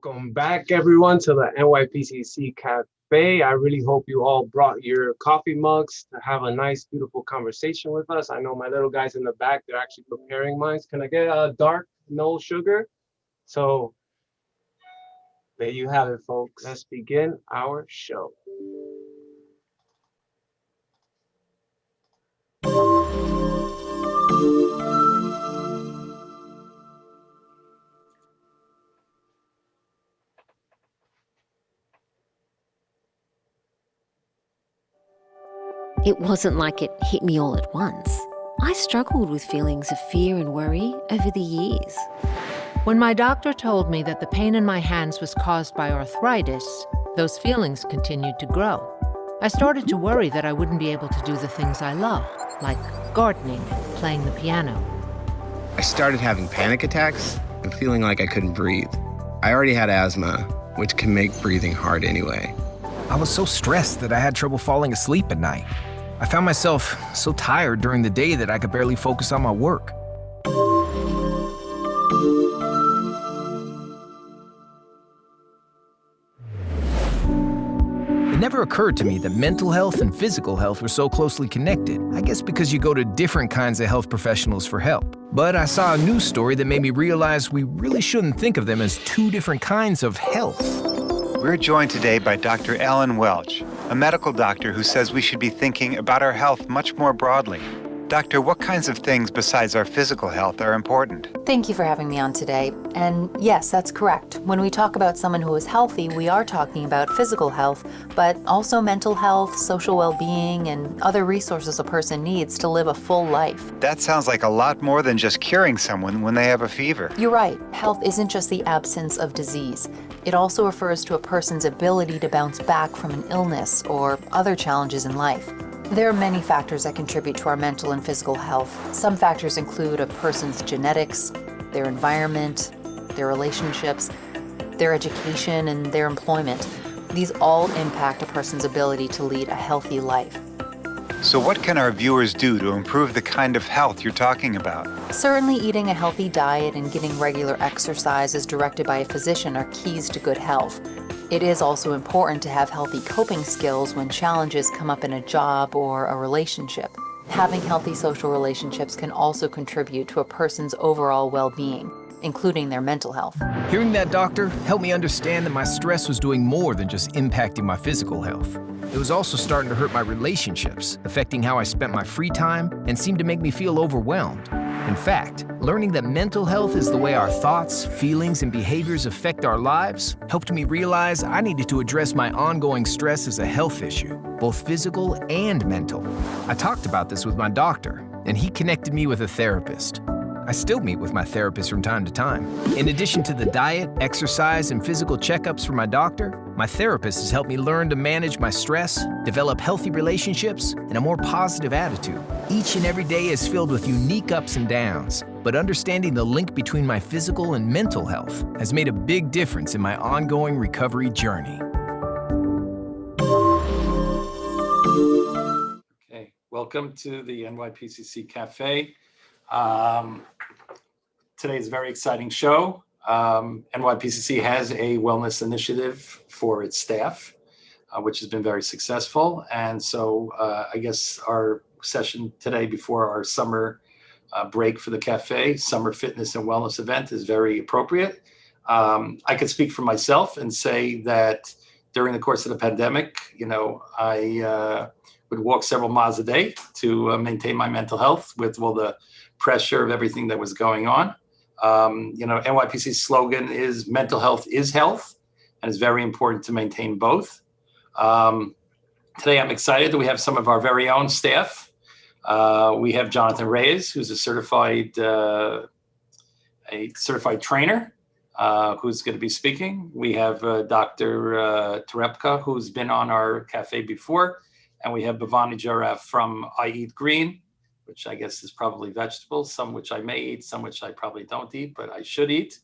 Welcome back, everyone, to the NYPCC Cafe. I really hope you all brought your coffee mugs to have a nice, beautiful conversation with us. I know my little guys in the back, they're actually preparing mine. Can I get a dark, no sugar? So there you have it, folks. Let's begin our show. It wasn't like it hit me all at once. I struggled with feelings of fear and worry over the years. When my doctor told me that the pain in my hands was caused by arthritis, those feelings continued to grow. I started to worry that I wouldn't be able to do the things I love, like gardening and playing the piano. I started having panic attacks and feeling like I couldn't breathe. I already had asthma, which can make breathing hard anyway. I was so stressed that I had trouble falling asleep at night. I found myself so tired during the day that I could barely focus on my work. It never occurred to me that mental health and physical health were so closely connected. I guess because you go to different kinds of health professionals for help. But I saw a news story that made me realize we really shouldn't think of them as two different kinds of health. We're joined today by Dr. Alan Welch, a medical doctor who says we should be thinking about our health much more broadly. Doctor, what kinds of things besides our physical health are important? Thank you for having me on today. And yes, that's correct. When we talk about someone who is healthy, we are talking about physical health, but also mental health, social well-being, and other resources a person needs to live a full life. That sounds like a lot more than just curing someone when they have a fever. You're right. Health isn't just the absence of disease. It also refers to a person's ability to bounce back from an illness or other challenges in life. There are many factors that contribute to our mental and physical health. Some factors include a person's genetics, their environment, their relationships, their education, and their employment. These all impact a person's ability to lead a healthy life. So what can our viewers do to improve the kind of health you're talking about? Certainly eating a healthy diet and getting regular exercise as directed by a physician are keys to good health. It is also important to have healthy coping skills when challenges come up in a job or a relationship. Having healthy social relationships can also contribute to a person's overall well-being, including their mental health. Hearing that, doctor, helped me understand that my stress was doing more than just impacting my physical health. It was also starting to hurt my relationships, affecting how I spent my free time, and seemed to make me feel overwhelmed. In fact, learning that mental health is the way our thoughts, feelings, and behaviors affect our lives helped me realize I needed to address my ongoing stress as a health issue, both physical and mental. I talked about this with my doctor, and he connected me with a therapist. I still meet with my therapist from time to time. In addition to the diet, exercise, and physical checkups from my doctor, my therapist has helped me learn to manage my stress, develop healthy relationships, and a more positive attitude. Each and every day is filled with unique ups and downs, but understanding the link between my physical and mental health has made a big difference in my ongoing recovery journey. Okay, welcome to the NYPCC Cafe. Today's a very exciting show. NYPCC has a wellness initiative for its staff, which has been very successful. And so I guess our session today before our summer break for the cafe, summer fitness and wellness event, is very appropriate. I could speak for myself and say that during the course of the pandemic, I would walk several miles a day to maintain my mental health with all the pressure of everything that was going on. NYPC's slogan is mental health is health, and it's very important to maintain both. Today, I'm excited that we have some of our very own staff. We have Jonathan Reyes, who's a certified trainer, who's going to be speaking. We have Dr. Terepka, who's been on our cafe before, and we have Bhavani, Jeroff from I Eat Green, which I guess is probably vegetables, some which I may eat, some which I probably don't eat, but I should eat.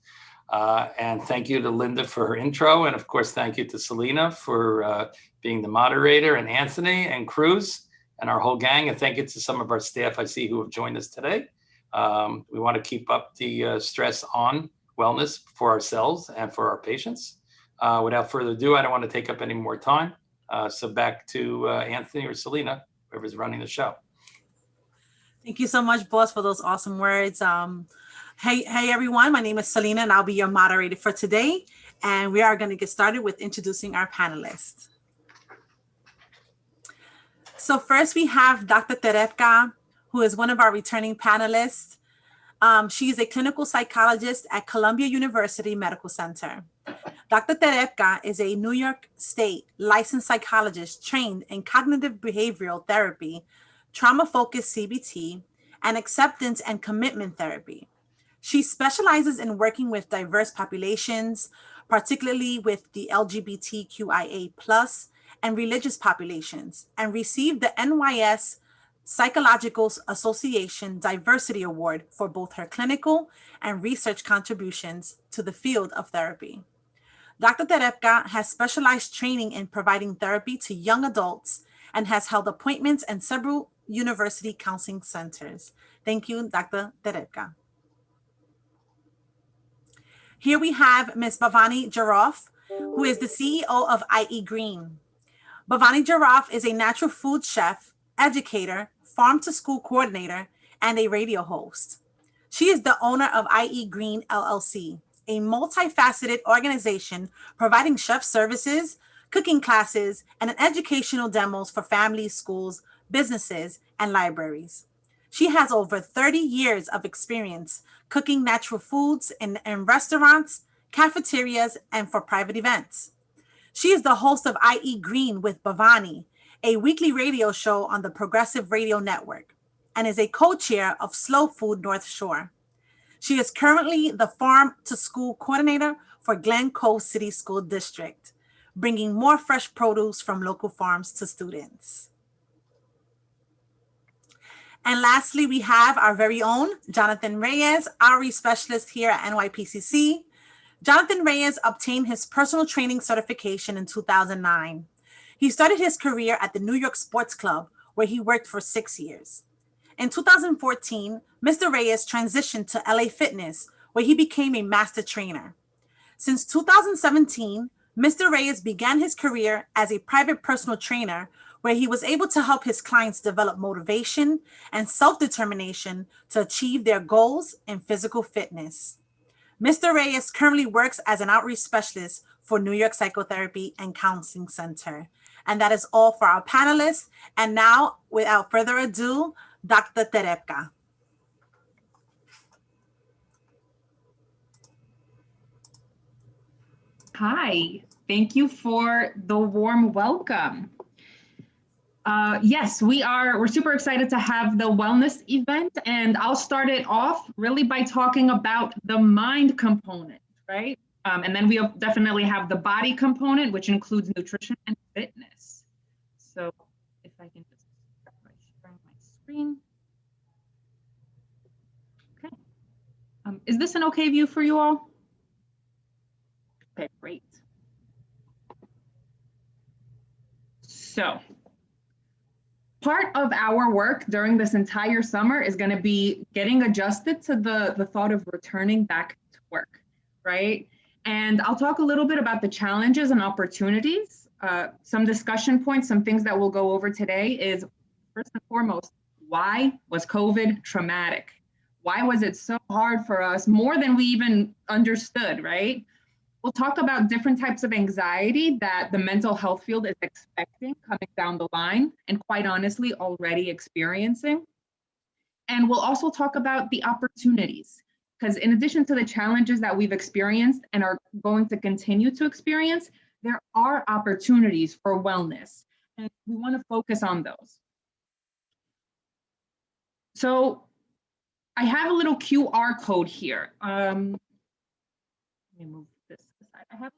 And thank you to Linda for her intro. And of course, thank you to Selena for being the moderator, and Anthony and Cruz and our whole gang. And thank you to some of our staff I see who have joined us today. We want to keep up the stress on wellness for ourselves and for our patients. Without further ado, I don't want to take up any more time. So back to Anthony or Selena, whoever's running the show. Thank you so much, boss, for those awesome words. Hey, everyone. My name is Selena, and I'll be your moderator for today. And we are going to get started with introducing our panelists. So first, we have Dr. Terepka, who is one of our returning panelists. She is a clinical psychologist at Columbia University Medical Center. Dr. Terepka is a New York State licensed psychologist trained in cognitive behavioral therapy, trauma-focused CBT, and acceptance and commitment therapy. She specializes in working with diverse populations, particularly with the LGBTQIA+ and religious populations, and received the NYS Psychological Association Diversity Award for both her clinical and research contributions to the field of therapy. Dr. Terepka has specialized training in providing therapy to young adults and has held appointments in several university counseling centers. Thank you, Dr. Terepka. Here we have Ms. Bhavani Jeroff, who is the CEO of IE Green. Bhavani Jeroff is a natural food chef, educator, farm-to-school coordinator, and a radio host. She is the owner of IE Green LLC, a multifaceted organization providing chef services, cooking classes, and educational demos for families, schools, businesses, and libraries. She has over 30 years of experience cooking natural foods in restaurants, cafeterias, and for private events. She is the host of IE Green with Bhavani, a weekly radio show on the Progressive Radio Network, and is a co-chair of Slow Food North Shore. She is currently the Farm to School Coordinator for Glen Cove City School District, bringing more fresh produce from local farms to students. And lastly, we have our very own Jonathan Reyes, RE specialist here at NYPCC. Jonathan Reyes obtained his personal training certification in 2009. He started his career at the New York Sports Club, where he worked for 6 years. In 2014, Mr. Reyes transitioned to LA Fitness, where he became a master trainer. Since 2017, Mr. Reyes began his career as a private personal trainer, where he was able to help his clients develop motivation and self-determination to achieve their goals in physical fitness. Mr. Reyes currently works as an outreach specialist for New York Psychotherapy and Counseling Center. And that is all for our panelists. And now, without further ado, Dr. Terepka. Hi, thank you for the warm welcome. Yes, we're super excited to have the wellness event, and I'll start it off really by talking about the mind component, right? And then we'll definitely have the body component, which includes nutrition and fitness. So if I can just start by sharing my screen. Okay. Is this an okay view for you all? Okay, great. So part of our work during this entire summer is going to be getting adjusted to the thought of returning back to work, right? And I'll talk a little bit about the challenges and opportunities. Some discussion points, some things that we'll go over today is, first and foremost, why was COVID traumatic? Why was it so hard for us, more than we even understood, right? We'll talk about different types of anxiety that the mental health field is expecting coming down the line, and quite honestly, already experiencing. And we'll also talk about the opportunities, because in addition to the challenges that we've experienced and are going to continue to experience, there are opportunities for wellness, and we want to focus on those. So I have a little QR code here. Let me move this aside. I have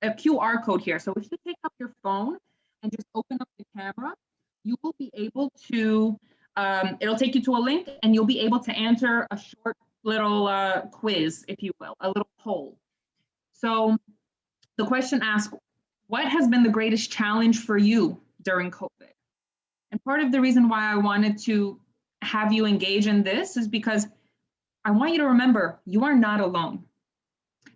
a QR code here. So if you take up your phone and just open up the camera, you will be able to, it'll take you to a link, and you'll be able to answer a short little quiz, if you will, a little poll. So the question asks, what has been the greatest challenge for you during COVID? And part of the reason why I wanted to have you engage in this is because I want you to remember you are not alone.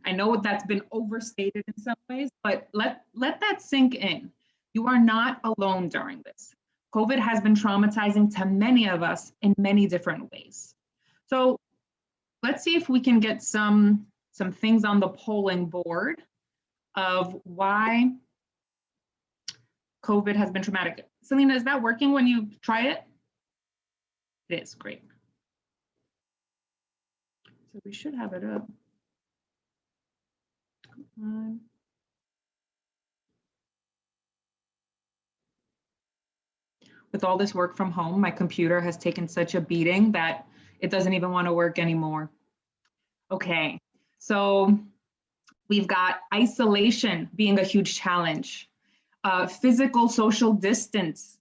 I know that's been overstated in some ways, but let that sink in. You are not alone during this. COVID has been traumatizing to many of us in many different ways. So let's see if we can get some things on the polling board of why COVID has been traumatic. Selena, is that working when you try it? It is, great. So we should have it up. Come on. With all this work from home, my computer has taken such a beating that it doesn't even want to work anymore. Okay, so we've got isolation being a huge challenge, physical social distance,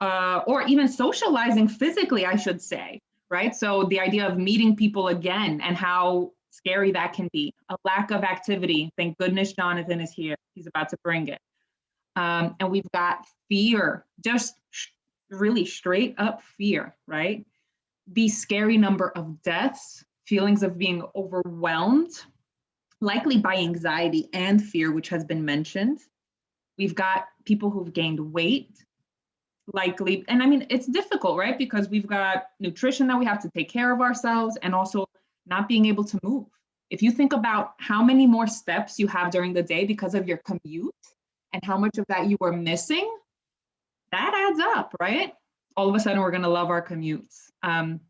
or even socializing physically, I should say, right? So the idea of meeting people again and how scary that can be, a lack of activity. Thank goodness Jonathan is here. He's about to bring it. And we've got fear, just really straight up fear, right? The scary number of deaths, feelings of being overwhelmed, likely by anxiety and fear, which has been mentioned. We've got people who've gained weight, likely, and I mean, it's difficult, right? Because we've got nutrition that we have to take care of ourselves and also not being able to move. If you think about how many more steps you have during the day because of your commute and how much of that you are missing, that adds up, right? All of a sudden, we're going to love our commutes.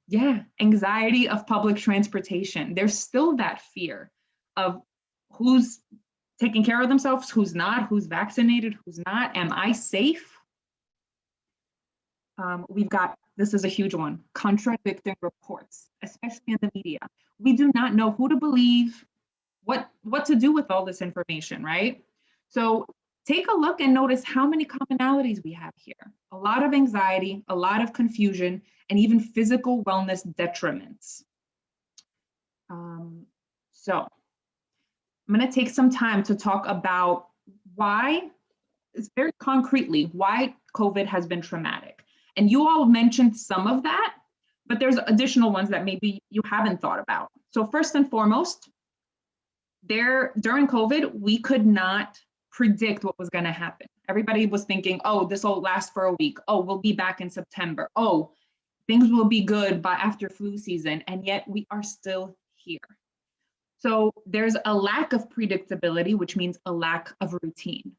Yeah, anxiety of public transportation. There's still that fear of who's taking care of themselves, who's not, who's vaccinated, who's not. Am I safe? We've got, this is a huge one, contradicting reports, especially in the media. We do not know who to believe, what to do with all this information, right? So take a look and notice how many commonalities we have here. A lot of anxiety, a lot of confusion, and even physical wellness detriments. So I'm going to take some time to talk about why, it's very concretely, why COVID has been traumatic. And you all mentioned some of that, but there's additional ones that maybe you haven't thought about. So first and foremost, during COVID, we could not predict what was going to happen. Everybody was thinking, oh, this will last for a week. Oh, we'll be back in September. Oh, things will be good by after flu season. And yet we are still here. So there's a lack of predictability, which means a lack of routine.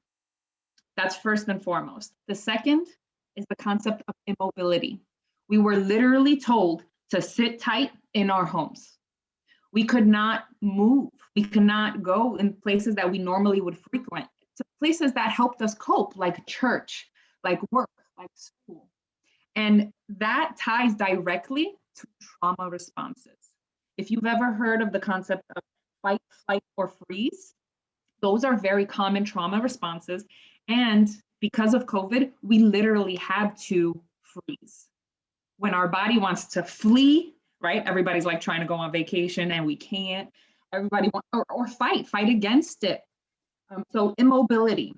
That's first and foremost. The second is the concept of immobility. We were literally told to sit tight in our homes. We could not move. We could not go in places that we normally would frequent, to places that helped us cope, like church, like work, like school. And that ties directly to trauma responses. If you've ever heard of the concept of fight, flight, or freeze, those are very common trauma responses. And because of COVID, we literally had to freeze. When our body wants to flee, right? Everybody's like trying to go on vacation and we can't. Everybody wants, or fight against it. So immobility,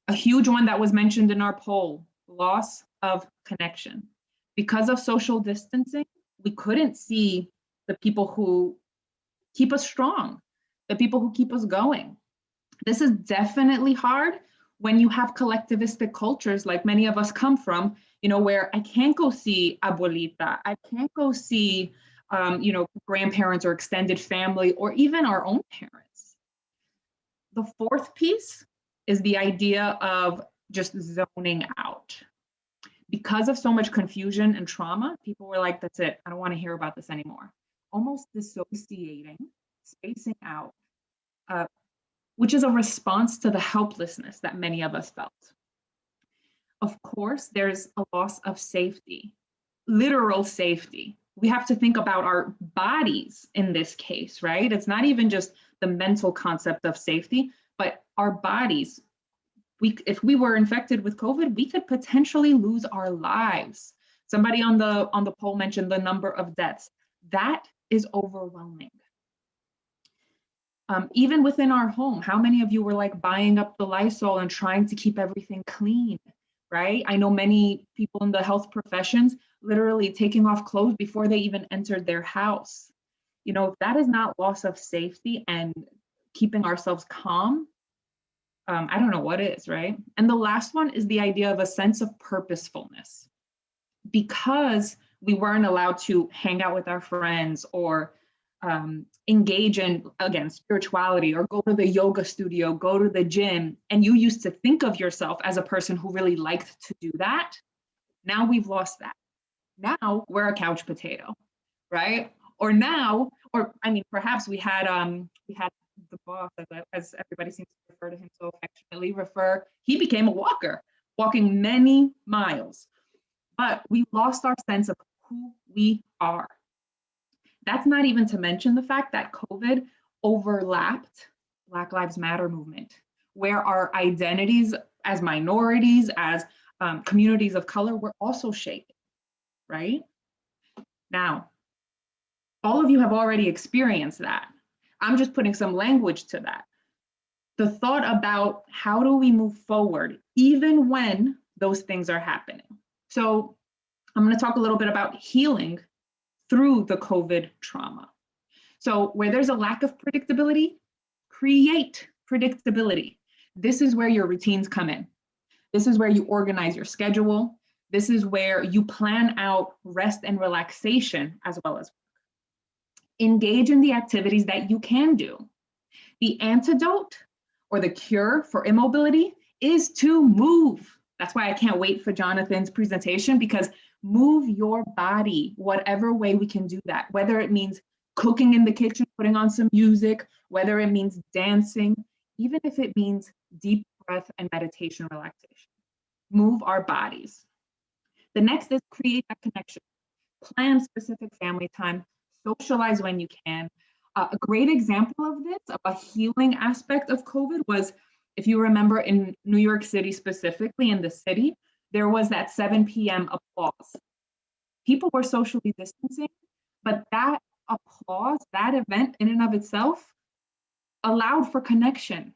a huge one that was mentioned in our poll, loss of connection. Because of social distancing, we couldn't see the people who keep us strong, the people who keep us going. This is definitely hard when you have collectivistic cultures like many of us come from, where I can't go see abuelita, I can't go see, grandparents or extended family, or even our own parents. The fourth piece is the idea of just zoning out. Because of so much confusion and trauma, people were like, that's it, I don't want to hear about this anymore. Almost dissociating, spacing out, which is a response to the helplessness that many of us felt. Of course, there's a loss of safety, literal safety. We have to think about our bodies in this case, right? It's not even just the mental concept of safety, but our bodies. If we were infected with COVID, we could potentially lose our lives. Somebody on the poll mentioned the number of deaths. That is overwhelming. Even within our home, how many of you were like buying up the Lysol and trying to keep everything clean, right? I know many people in the health professions literally taking off clothes before they even entered their house. That is not loss of safety and keeping ourselves calm, I don't know what is, right? And the last one is the idea of a sense of purposefulness. Because we weren't allowed to hang out with our friends or engage in, again, spirituality, or go to the yoga studio, go to the gym, and you used to think of yourself as a person who really liked to do that. Now we've lost that. Now we're a couch potato, right? Or now, or I mean, perhaps we had the boss, as everybody seems to refer to him so affectionately, he became a walker, walking many miles. But we lost our sense of who we are. That's not even to mention the fact that COVID overlapped Black Lives Matter movement, where our identities as minorities, as communities of color, were also shaken, right? Now, all of you have already experienced that. I'm just putting some language to that. The thought about how do we move forward, even when those things are happening. So I'm going to talk a little bit about healing through the COVID trauma. So where there's a lack of predictability, create predictability. This is where your routines come in. This is where you organize your schedule. This is where you plan out rest and relaxation as well as work. Engage in the activities that you can do. The antidote or the cure for immobility is to move. That's why I can't wait for Jonathan's presentation, because move your body, whatever way we can do that, whether it means cooking in the kitchen, putting on some music, whether it means dancing, even if it means deep breath and meditation relaxation. Move our bodies. The next is create a connection. Plan specific family time, socialize when you can. A great example of this, of a healing aspect of COVID, was, if you remember, in New York City specifically, in the city, there was that 7 p.m. applause. People were socially distancing, but that applause, that event in and of itself, allowed for connection,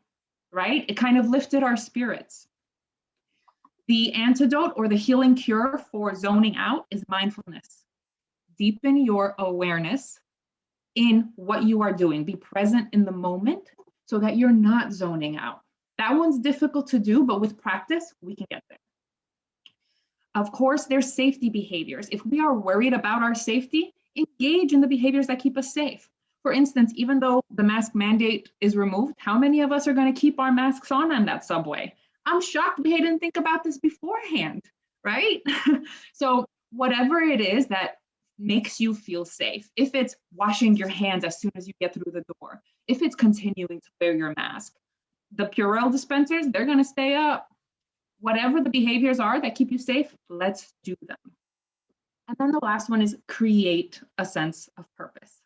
right? It kind of lifted our spirits. The antidote or the healing cure for zoning out is mindfulness. Deepen your awareness in what you are doing. Be present in the moment so that you're not zoning out. That one's difficult to do, but with practice, we can get there. Of course, there's safety behaviors. If we are worried about our safety, engage in the behaviors that keep us safe. For instance, even though the mask mandate is removed, how many of us are going to keep our masks on that subway? I'm shocked we didn't think about this beforehand, right? So whatever it is that makes you feel safe, if it's washing your hands as soon as you get through the door, if it's continuing to wear your mask, the Purell dispensers, they're going to stay up. Whatever the behaviors are that keep you safe, let's do them. And then the last one is create a sense of purpose.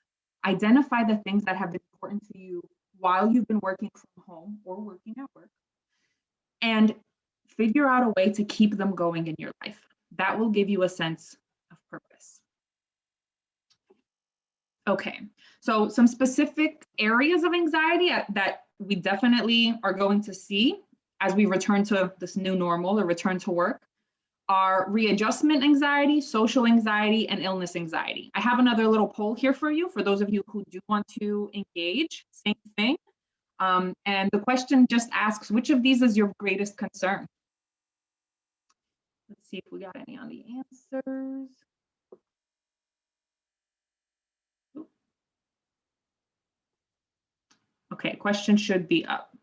Identify the things that have been important to you while you've been working from home or working at work, and figure out a way to keep them going in your life. That will give you a sense of purpose. Okay, so some specific areas of anxiety that we definitely are going to see as we return to this new normal or return to work are readjustment anxiety, social anxiety, and illness anxiety. I have another little poll here for you, for those of you who do want to engage, same thing. And the question just asks, which of these is your greatest concern? Let's see if we got any on the answers. Okay, question should be up.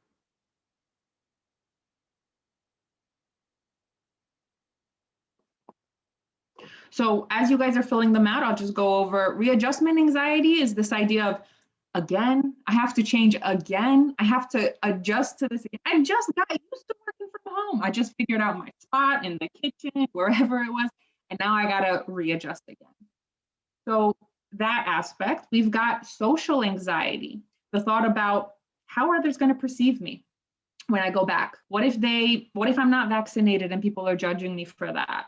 So as you guys are filling them out, I'll just go over readjustment anxiety is this idea of, again, I have to change again. I have to adjust to this again. I just got used to working from home. I just figured out my spot in the kitchen, wherever it was, and now I gotta readjust again. So that aspect, we've got social anxiety, the thought about how are others gonna perceive me when I go back? What if I'm not vaccinated and people are judging me for that?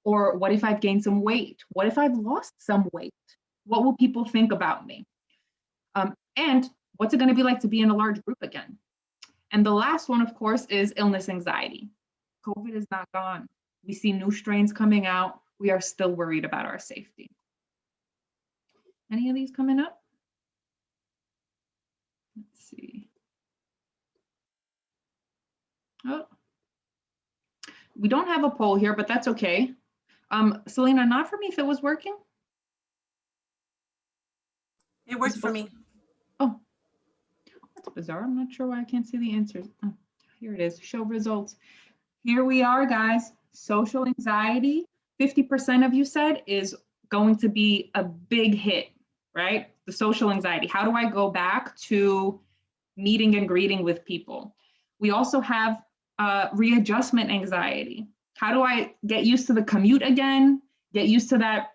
Or what if I've gained some weight? What if I've lost some weight? What will people think about me? And what's it going to be like to be in a large group again? And the last one, of course, is illness anxiety. COVID is not gone. We see new strains coming out. We are still worried about our safety. Any of these coming up? Let's see. Oh, we don't have a poll here, but that's okay. Selena, not for me if it was working. It worked for me. Oh, that's bizarre. I'm not sure why I can't see the answers. Oh, here it is, show results. Here we are, guys. Social anxiety, 50% of you said is going to be a big hit, right? The social anxiety. How do I go back to meeting and greeting with people? We also have readjustment anxiety. How do I get used to the commute again? Get used to that,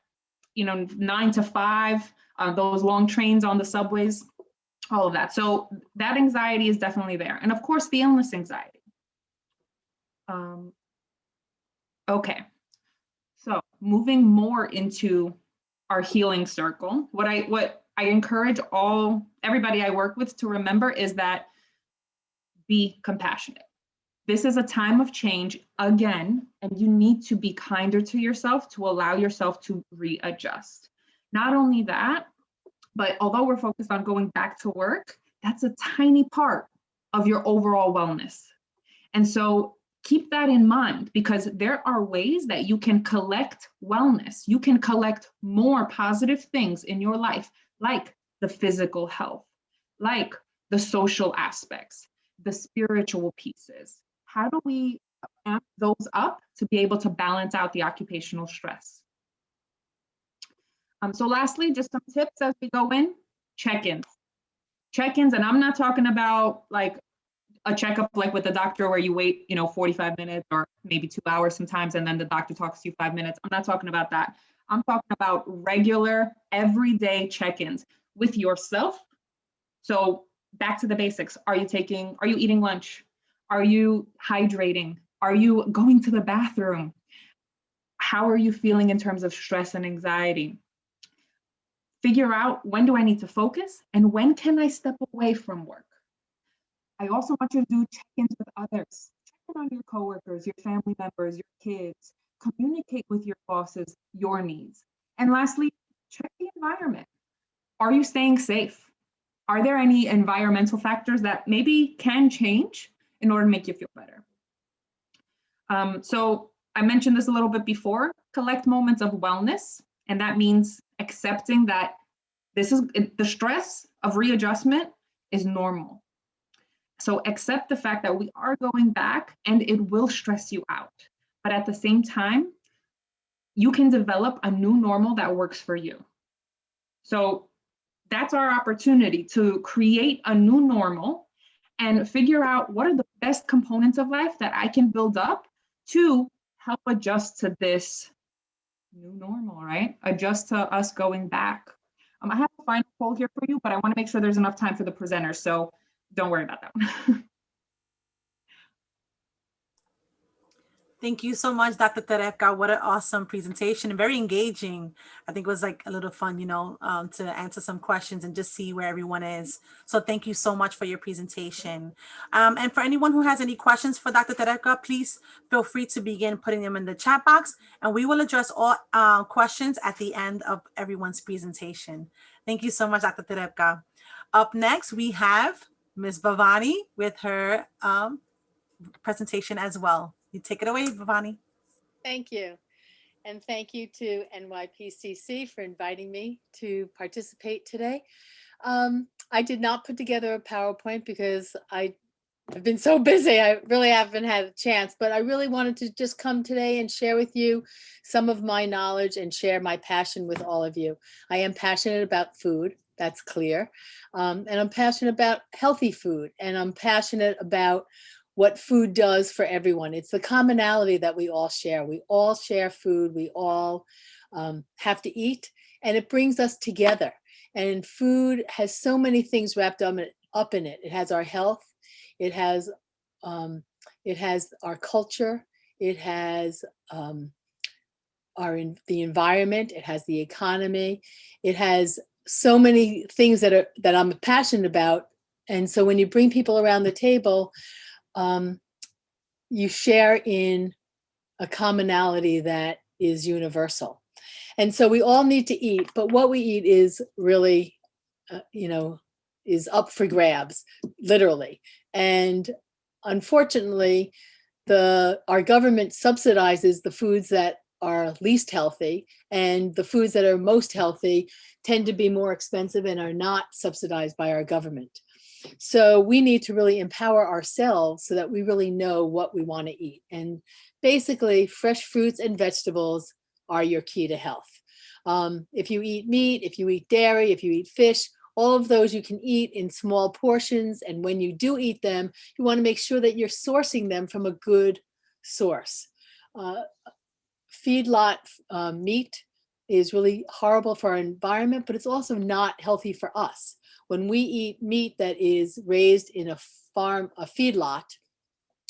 9 to 5, those long trains on the subways, all of that. So that anxiety is definitely there. And of course, the illness anxiety. Okay, so moving more into our healing circle, what I encourage everybody I work with to remember is that be compassionate. This is a time of change again, and you need to be kinder to yourself to allow yourself to readjust. Not only that, but although we're focused on going back to work, that's a tiny part of your overall wellness. And so keep that in mind, because there are ways that you can collect wellness. You can collect more positive things in your life, like the physical health, like the social aspects, the spiritual pieces. How do we amp those up to be able to balance out the occupational stress? So lastly, just some tips as we go in, check-ins. Check-ins, and I'm not talking about like a checkup like with the doctor where you wait, 45 minutes or maybe 2 hours sometimes, and then the doctor talks to you 5 minutes. I'm not talking about that. I'm talking about regular, everyday check-ins with yourself. So back to the basics. Are you eating lunch? Are you hydrating? Are you going to the bathroom? How are you feeling in terms of stress and anxiety? Figure out, when do I need to focus and when can I step away from work? I also want you to do check-ins with others. Check in on your coworkers, your family members, your kids. Communicate with your bosses, your needs. And lastly, check the environment. Are you staying safe? Are there any environmental factors that maybe can change in order to make you feel better? So I mentioned this a little bit before, collect moments of wellness. And that means accepting that the stress of readjustment is normal. So accept the fact that we are going back and it will stress you out. But at the same time, you can develop a new normal that works for you. So that's our opportunity to create a new normal and figure out what are the best components of life that I can build up to help adjust to this new normal, right? Adjust to us going back. I have a final poll here for you, but I want to make sure there's enough time for the presenters, so don't worry about that one. Thank you so much, Dr. Terepka. What an awesome presentation and very engaging. I think it was like a little fun, to answer some questions and just see where everyone is. So thank you so much for your presentation. And for anyone who has any questions for Dr. Terepka, please feel free to begin putting them in the chat box, and we will address all questions at the end of everyone's presentation. Thank you so much, Dr. Terepka. Up next, we have Ms. Bhavani with her presentation as well. You take it away, Bhavani. Thank you. And thank you to NYPCC for inviting me to participate today. I did not put together a PowerPoint because I've been so busy. I really haven't had a chance, but I really wanted to just come today and share with you some of my knowledge and share my passion with all of you. I am passionate about food, that's clear. And I'm passionate about healthy food, and I'm passionate about what food does for everyone. It's the commonality that we all share. We all share food. We all have to eat, and it brings us together. And food has so many things wrapped up in it. It has our health. It has our culture. It has the environment. It has the economy. It has so many things that I'm passionate about. And so when you bring people around the table, you share in a commonality that is universal. And so we all need to eat, but what we eat is really, is up for grabs, literally. And unfortunately, our government subsidizes the foods that are least healthy, and the foods that are most healthy tend to be more expensive and are not subsidized by our government. So we need to really empower ourselves so that we really know what we want to eat. And basically, fresh fruits and vegetables are your key to health. If you eat meat, if you eat dairy, if you eat fish, all of those you can eat in small portions. And when you do eat them, you want to make sure that you're sourcing them from a good source. Feedlot meat is really horrible for our environment, but it's also not healthy for us. When we eat meat that is raised in a feedlot,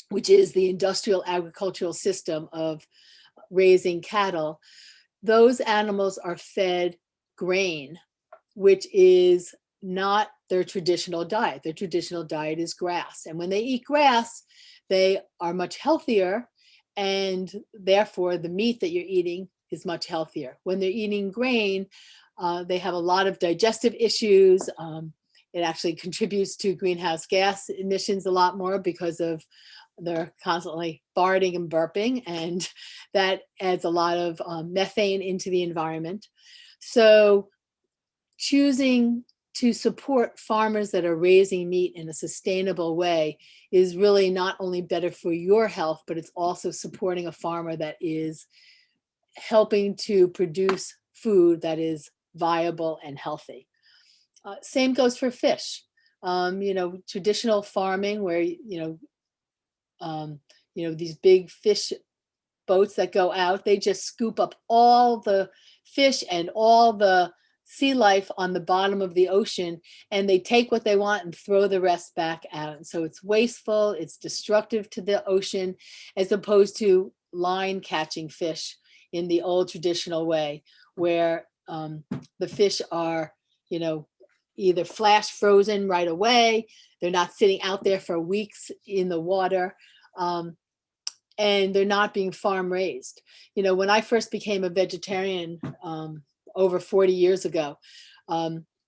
which is the industrial agricultural system of raising cattle, those animals are fed grain, which is not their traditional diet. Their traditional diet is grass. And when they eat grass, they are much healthier, and therefore the meat that you're eating is much healthier. When they're eating grain, they have a lot of digestive issues. It actually contributes to greenhouse gas emissions a lot more because of they're constantly farting and burping, and that adds a lot of methane into the environment. So choosing to support farmers that are raising meat in a sustainable way is really not only better for your health, but it's also supporting a farmer that is helping to produce food that is viable and healthy. Same goes for fish. Traditional farming where, these big fish boats that go out, they just scoop up all the fish and all the sea life on the bottom of the ocean, and they take what they want and throw the rest back out. And so it's wasteful, it's destructive to the ocean, as opposed to line catching fish in the old traditional way, where the fish are, either flash frozen right away, they're not sitting out there for weeks in the water, and they're not being farm raised. When I first became a vegetarian over 40 years ago,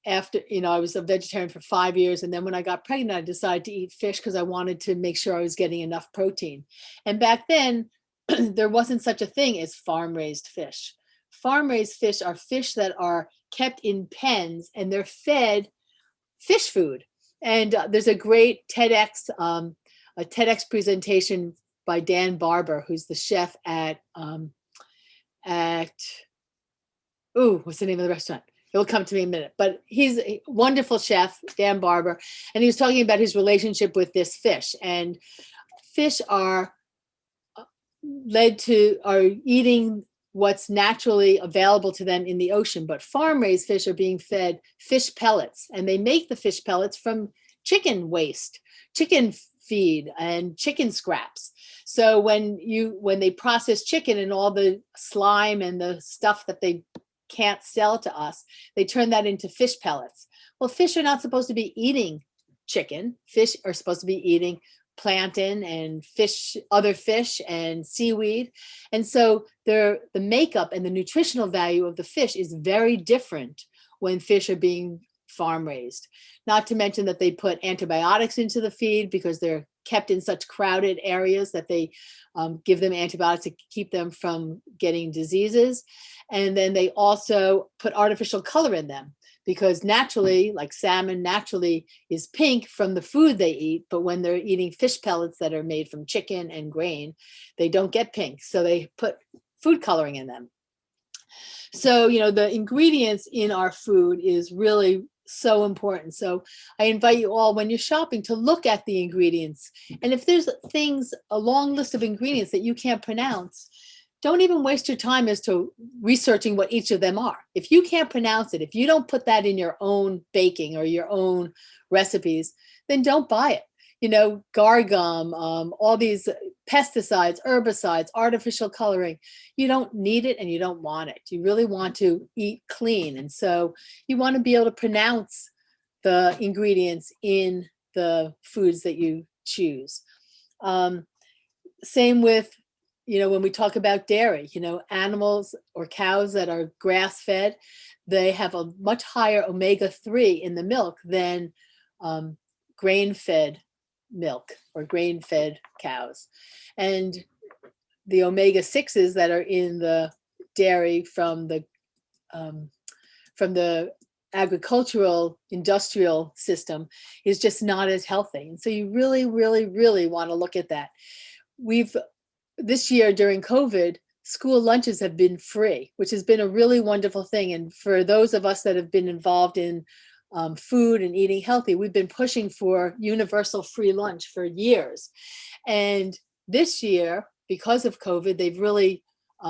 after, I was a vegetarian for 5 years. And then when I got pregnant, I decided to eat fish because I wanted to make sure I was getting enough protein. And back then, there wasn't such a thing as farm-raised fish. Farm-raised fish are fish that are kept in pens, and they're fed fish food. And there's a great TEDx presentation by Dan Barber, who's the chef at what's the name of the restaurant? It'll come to me in a minute, but he's a wonderful chef, Dan Barber, and he was talking about his relationship with this fish. And fish are eating what's naturally available to them in the ocean, but farm-raised fish are being fed fish pellets, and they make the fish pellets from chicken waste, chicken feed, and chicken scraps. So when they process chicken and all the slime and the stuff that they can't sell to us, they turn that into fish pellets. Well, fish are not supposed to be eating chicken. Fish are supposed to be eating plankton and other fish and seaweed. And so the makeup and the nutritional value of the fish is very different when fish are being farm raised. Not to mention that they put antibiotics into the feed because they're kept in such crowded areas that they give them antibiotics to keep them from getting diseases. And then they also put artificial color in them because naturally, like salmon naturally is pink from the food they eat, but when they're eating fish pellets that are made from chicken and grain, they don't get pink. So they put food coloring in them. So, the ingredients in our food is really so important. So I invite you all, when you're shopping, to look at the ingredients. And if there's a long list of ingredients that you can't pronounce, don't even waste your time as to researching what each of them are. If you can't pronounce it, if you don't put that in your own baking or your own recipes, then don't buy it. Gargum, all these pesticides, herbicides, artificial coloring, you don't need it and you don't want it. You really want to eat clean. And so you want to be able to pronounce the ingredients in the foods that you choose. Same with, when we talk about dairy, animals or cows that are grass-fed, they have a much higher omega-3 in the milk than grain-fed milk or grain-fed cows. And the omega-6s that are in the dairy from the agricultural industrial system is just not as healthy. And so you really, really, really want to look at that. This year during COVID, school lunches have been free, which has been a really wonderful thing. And for those of us that have been involved in food and eating healthy, we've been pushing for universal free lunch for years. And this year, because of COVID, they've really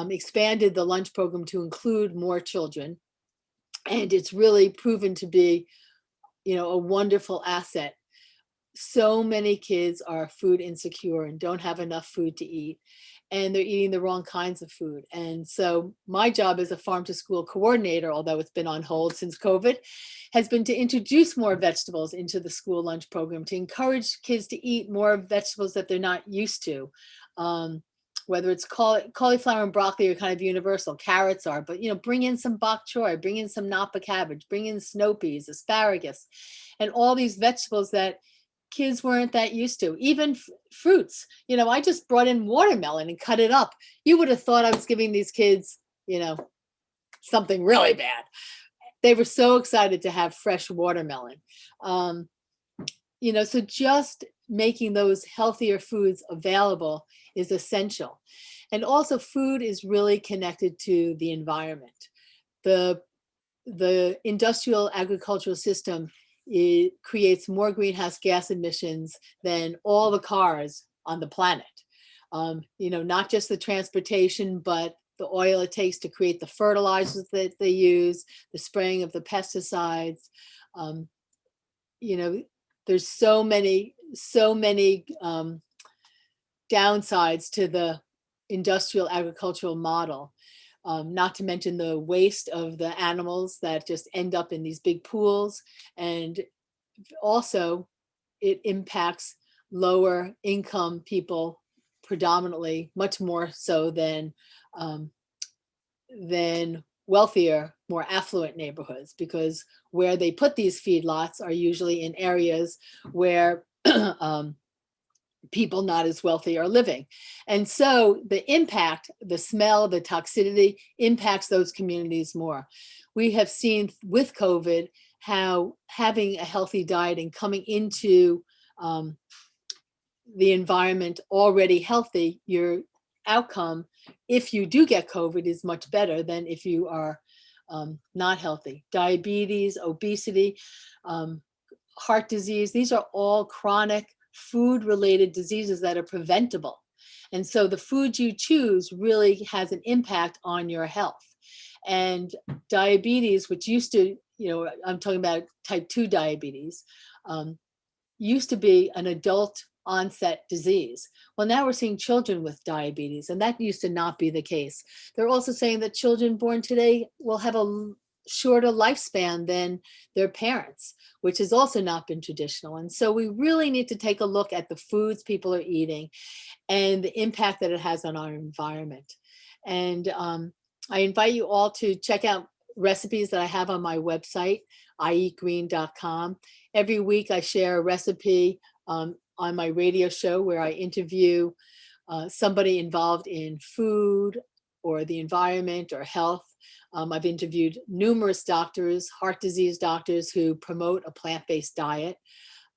expanded the lunch program to include more children. And it's really proven to be, a wonderful asset. So many kids are food insecure and don't have enough food to eat, and they're eating the wrong kinds of food. And so my job as a farm to school coordinator, although it's been on hold since COVID, has been to introduce more vegetables into the school lunch program, to encourage kids to eat more vegetables that they're not used to. Whether it's cauliflower and broccoli are kind of universal, carrots are, but bring in some bok choy, bring in some napa cabbage, bring in snow peas, asparagus, and all these vegetables that kids weren't that used to. Even fruits. I just brought in watermelon and cut it up. You would have thought I was giving these kids, something really bad. They were so excited to have fresh watermelon. So just making those healthier foods available is essential. And also food is really connected to the environment. The industrial agricultural system, it creates more greenhouse gas emissions than all the cars on the planet. Not just the transportation, but the oil it takes to create the fertilizers that they use, the spraying of the pesticides. There's so many downsides to the industrial agricultural model, not to mention the waste of the animals that just end up in these big pools. And also it impacts lower income people predominantly, much more so than wealthier, more affluent neighborhoods, because where they put these feedlots are usually in areas where people not as wealthy are living. And so the impact, the smell, the toxicity impacts those communities more. We have seen with COVID how having a healthy diet and coming into the environment already healthy, your outcome, if you do get COVID, is much better than if you are not healthy. Diabetes, obesity, heart disease, these are all chronic food-related diseases that are preventable. And so the food you choose really has an impact on your health. And diabetes, which used to, I'm talking about type 2 diabetes, used to be an adult onset disease. Well, now we're seeing children with diabetes, and that used to not be the case. They're also saying that children born today will have a shorter lifespan than their parents, which has also not been traditional. And so we really need to take a look at the foods people are eating and the impact that it has on our environment. And I invite you all to check out recipes that I have on my website, ieatgreen.com. Every week I share a recipe on my radio show where I interview somebody involved in food or the environment or health. I've interviewed numerous doctors, heart disease doctors, who promote a plant-based diet.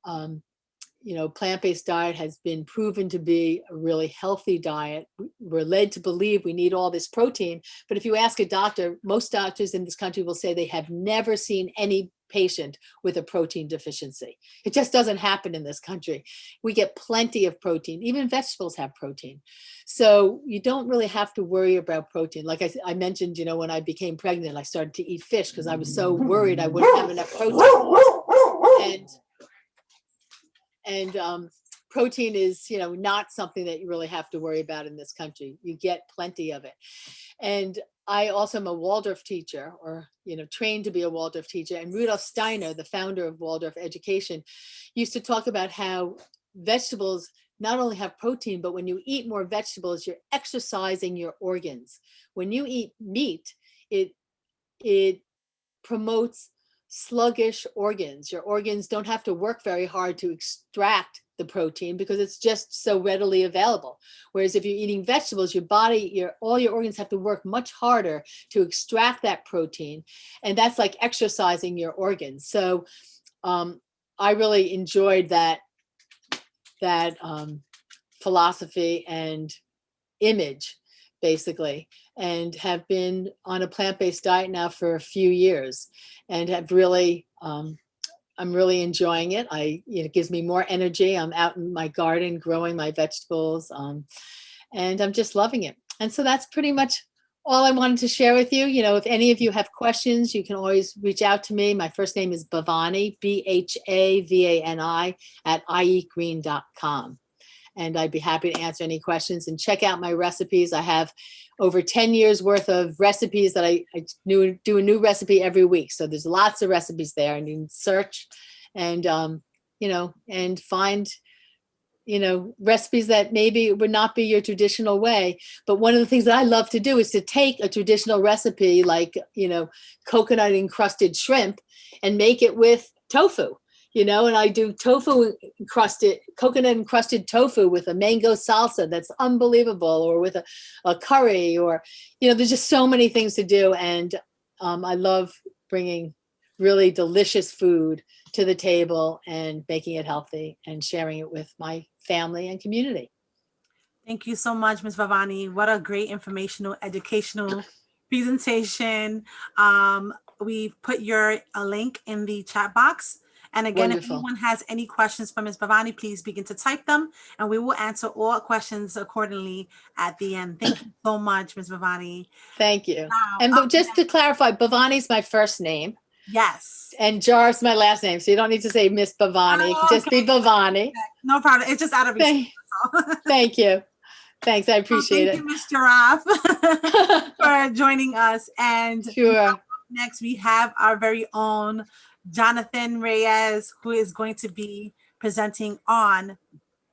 Plant-based diet has been proven to be a really healthy diet. We're led to believe we need all this protein, but if you ask a doctor, most doctors in this country will say they have never seen any patient with a protein deficiency. It just doesn't happen in this country. We get plenty of protein. Even vegetables have protein. So you don't really have to worry about protein. Like I mentioned, when I became pregnant, I started to eat fish because I was so worried I wouldn't have enough protein. And protein is, not something that you really have to worry about in this country. You get plenty of it. And I also am a Waldorf teacher, or, trained to be a Waldorf teacher. And Rudolf Steiner, the founder of Waldorf Education, used to talk about how vegetables not only have protein, but when you eat more vegetables, you're exercising your organs. When you eat meat, it promotes sluggish organs. Your organs don't have to work very hard to extract the protein because it's just so readily available. Whereas if you're eating vegetables, your body, all your organs have to work much harder to extract that protein. And that's like exercising your organs. So I really enjoyed that philosophy and image, basically, and have been on a plant-based diet now for a few years, and have really, I'm really enjoying it. It gives me more energy. I'm out in my garden growing my vegetables, and I'm just loving it. And so that's pretty much all I wanted to share with you. If any of you have questions, you can always reach out to me. My first name is Bhavani, BHAVANI, at iegreen.com. And I'd be happy to answer any questions, and check out my recipes. I have over 10 years worth of recipes that I do a new recipe every week. So there's lots of recipes there, and you can search and, and find, recipes that maybe would not be your traditional way. But one of the things that I love to do is to take a traditional recipe like, coconut encrusted shrimp, and make it with tofu. And I do coconut encrusted tofu with a mango salsa that's unbelievable, or with a curry, or, there's just so many things to do. And I love bringing really delicious food to the table and making it healthy and sharing it with my family and community. Thank you so much, Ms. Bhavani. What a great informational, educational presentation. We put your link in the chat box. And again, Wonderful. If anyone has any questions for Ms. Bhavani, please begin to type them, and we will answer all questions accordingly at the end. Thank you so much, Ms. Bhavani. Thank you. Wow. And just to clarify, Bhavani's my first name. Yes. And Jeroff's my last name. So you don't need to say Miss Bhavani. It can just be Bhavani. Okay. No problem. It's just out of respect. Thank you. Thanks. I appreciate it. Thank you, Ms. Jeroff, for joining us. And sure. Next, we have our very own Jonathan Reyes, who is going to be presenting on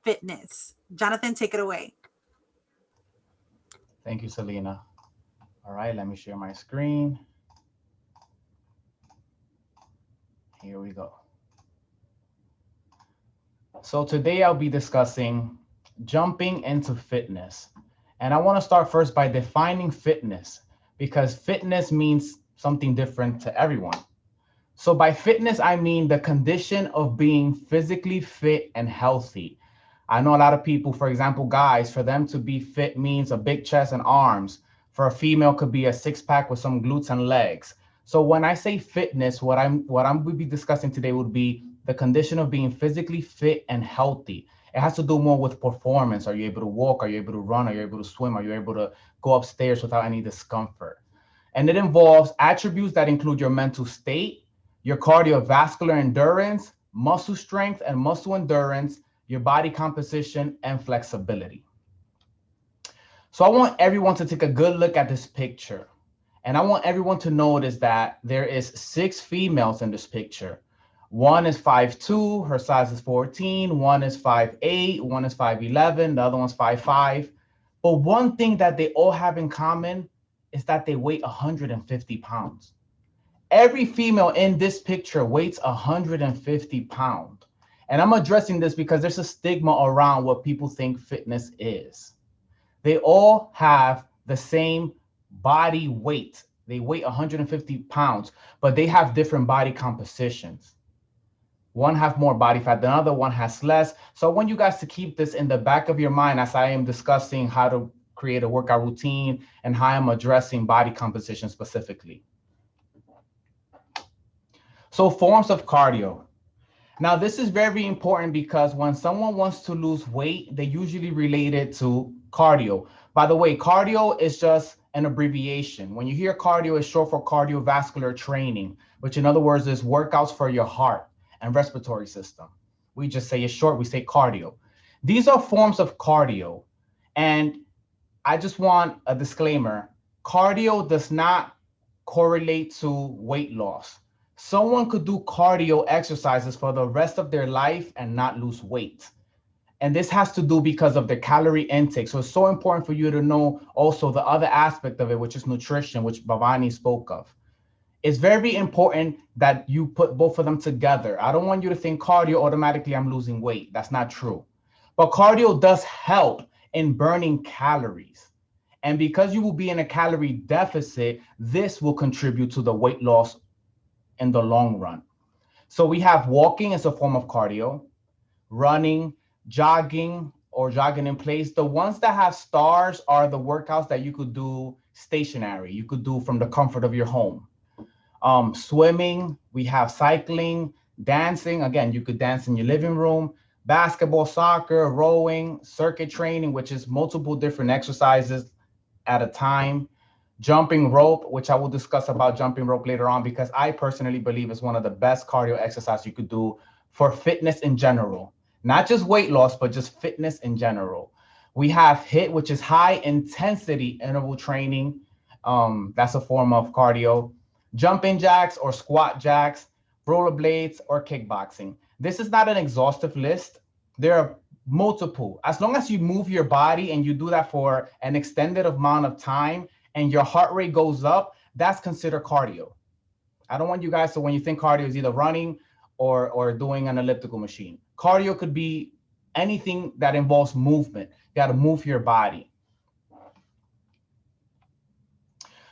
fitness. Jonathan, take it away. Thank you, Selena. All right, let me share my screen. Here we go. So today I'll be discussing jumping into fitness. And I want to start first by defining fitness, because fitness means something different to everyone. So by fitness, I mean the condition of being physically fit and healthy. I know a lot of people, for example, guys, for them to be fit means a big chest and arms. For a female, could be a six-pack with some glutes and legs. So when I say fitness, what I'm going to be discussing today would be the condition of being physically fit and healthy. It has to do more with performance. Are you able to walk? Are you able to run? Are you able to swim? Are you able to go upstairs without any discomfort? And it involves attributes that include your mental state, your cardiovascular endurance, muscle strength and muscle endurance, your body composition, and flexibility. So I want everyone to take a good look at this picture. And I want everyone to notice that there is 6 females in this picture. One is 5'2", her size is 14. One is 5'8", one is 5'11", the other one's 5'5". But one thing that they all have in common is that they weigh 150 pounds. Every female in this picture weighs 150 pounds. And I'm addressing this because there's a stigma around what people think fitness is. They all have the same body weight. They weigh 150 pounds, but they have different body compositions. One has more body fat than the other, one has less. So I want you guys to keep this in the back of your mind as I am discussing how to create a workout routine and how I'm addressing body composition specifically. So forms of cardio. Now, this is very important because when someone wants to lose weight, they usually relate it to cardio. By the way, cardio is just an abbreviation. When you hear cardio, it's short for cardiovascular training, which in other words is workouts for your heart and respiratory system. We just say it's short, we say cardio. These are forms of cardio. And I just want a disclaimer. Cardio does not correlate to weight loss. Someone could do cardio exercises for the rest of their life and not lose weight. And this has to do because of the calorie intake. So it's so important for you to know also the other aspect of it, which is nutrition, which Bhavani spoke of. It's very important that you put both of them together. I don't want you to think cardio, automatically I'm losing weight. That's not true. But cardio does help in burning calories. And because you will be in a calorie deficit, this will contribute to the weight loss in the long run. So we have walking as a form of cardio, running, jogging, or jogging in place. The ones that have stars are the workouts that you could do stationary. You could do from the comfort of your home. Swimming, we have cycling, dancing. Again, you could dance in your living room, basketball, soccer, rowing, circuit training, which is multiple different exercises at a time. Jumping rope, which I will discuss about jumping rope later on, because I personally believe is one of the best cardio exercises you could do for fitness in general. Not just weight loss, but just fitness in general. We have HIIT, which is high intensity interval training. That's a form of cardio. Jumping jacks or squat jacks, rollerblades, or kickboxing. This is not an exhaustive list. There are multiple. As long as you move your body and you do that for an extended amount of time and your heart rate goes up, that's considered cardio. I don't want you guys to, when you think cardio, is either running or doing an elliptical machine. Cardio could be anything that involves movement. You got to move your body.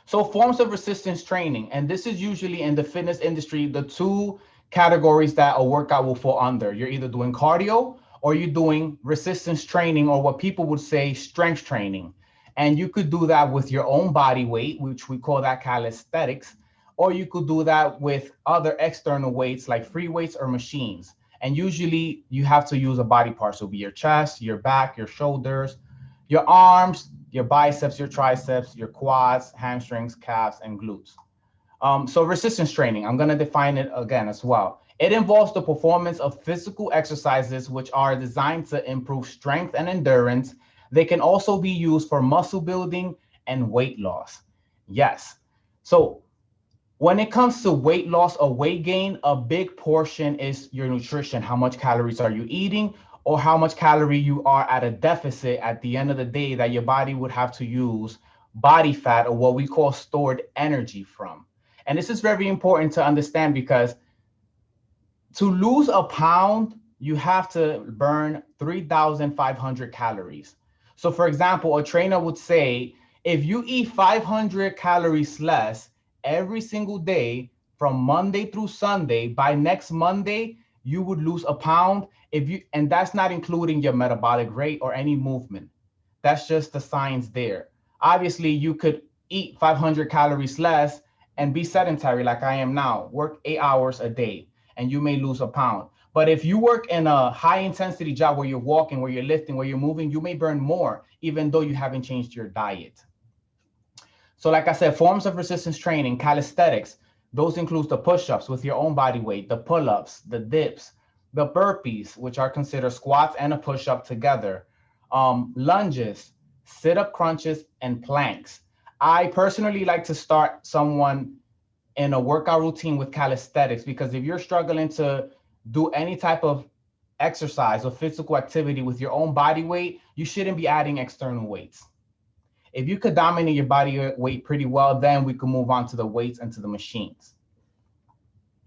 So forms of resistance training, and this is usually in the fitness industry, the two categories that a workout will fall under. You're either doing cardio or you're doing resistance training, or what people would say strength training. And you could do that with your own body weight, which we call that calisthenics, or you could do that with other external weights like free weights or machines. And usually you have to use a body part. So it'll be your chest, your back, your shoulders, your arms, your biceps, your triceps, your quads, hamstrings, calves, and glutes. So resistance training, I'm going to define it again as well. It involves the performance of physical exercises which are designed to improve strength and endurance. They can also be used for muscle building and weight loss. Yes. So when it comes to weight loss or weight gain, a big portion is your nutrition. How much calories are you eating, or how much calorie you are at a deficit at the end of the day that your body would have to use body fat, or what we call stored energy, from. And this is very important to understand, because to lose a pound, you have to burn 3,500 calories. So for example, a trainer would say, if you eat 500 calories less every single day from Monday through Sunday, by next Monday, you would lose a pound. And that's not including your metabolic rate or any movement. That's just the science there. Obviously, you could eat 500 calories less and be sedentary like I am now, work 8 hours a day, and you may lose a pound. But if you work in a high intensity job where you're walking, where you're lifting, where you're moving, you may burn more, even though you haven't changed your diet. So like I said, forms of resistance training, calisthenics, those include the push-ups with your own body weight, the pull-ups, the dips, the burpees, which are considered squats and a push-up together, lunges, sit-up crunches, and planks. I personally like to start someone in a workout routine with calisthenics, because if you're struggling to do any type of exercise or physical activity with your own body weight, you shouldn't be adding external weights. If you could dominate your body weight pretty well, then we can move on to the weights and to the machines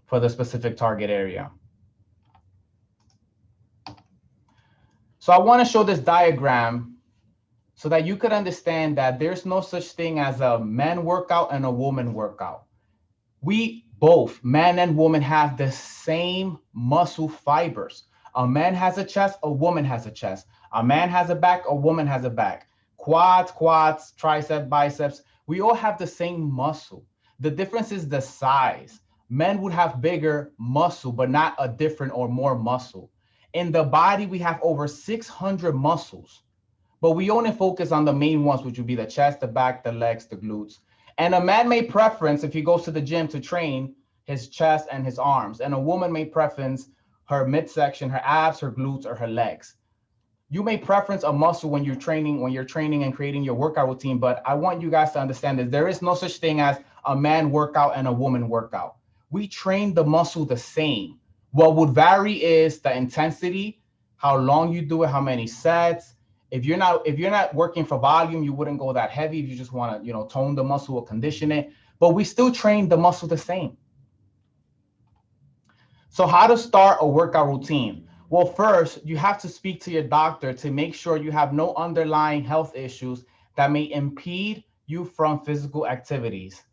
for the specific target area. So I want to show this diagram so that you could understand that there's no such thing as a man workout and a woman workout. We both, man and woman, have the same muscle fibers. A man has a chest, a woman has a chest. A man has a back, a woman has a back. Quads, triceps, biceps, we all have the same muscle. The difference is the size. Men would have bigger muscle, but not a different or more muscle. In the body, we have over 600 muscles, but we only focus on the main ones, which would be the chest, the back, the legs, the glutes. And a man may preference, if he goes to the gym to train, his chest and his arms. And a woman may preference her midsection, her abs, her glutes, or her legs. You may preference a muscle when you're training and creating your workout routine, but I want you guys to understand that there is no such thing as a man workout and a woman workout. We train the muscle the same. What would vary is the intensity, how long you do it, how many sets. If you're not working for volume, you wouldn't go that heavy. If you just want to, tone the muscle or condition it. but we still train the muscle the same. So how to start a workout routine? Well, first, you have to speak to your doctor to make sure you have no underlying health issues that may impede you from physical activities.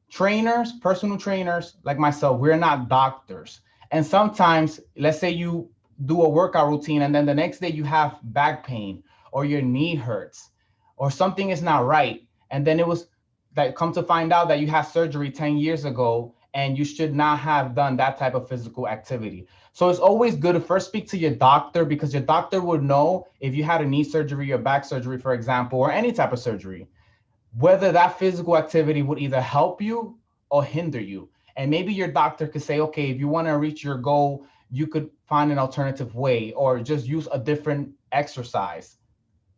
Trainers, personal trainers like myself, we're not doctors. And sometimes, let's say you do a workout routine and then the next day you have back pain or your knee hurts or something is not right. And then it was that come to find out that you had surgery 10 years ago and you should not have done that type of physical activity. So it's always good to first speak to your doctor, because your doctor would know if you had a knee surgery or back surgery, for example, or any type of surgery, whether that physical activity would either help you or hinder you. And maybe your doctor could say, okay, if you want to reach your goal, you could find an alternative way or just use a different exercise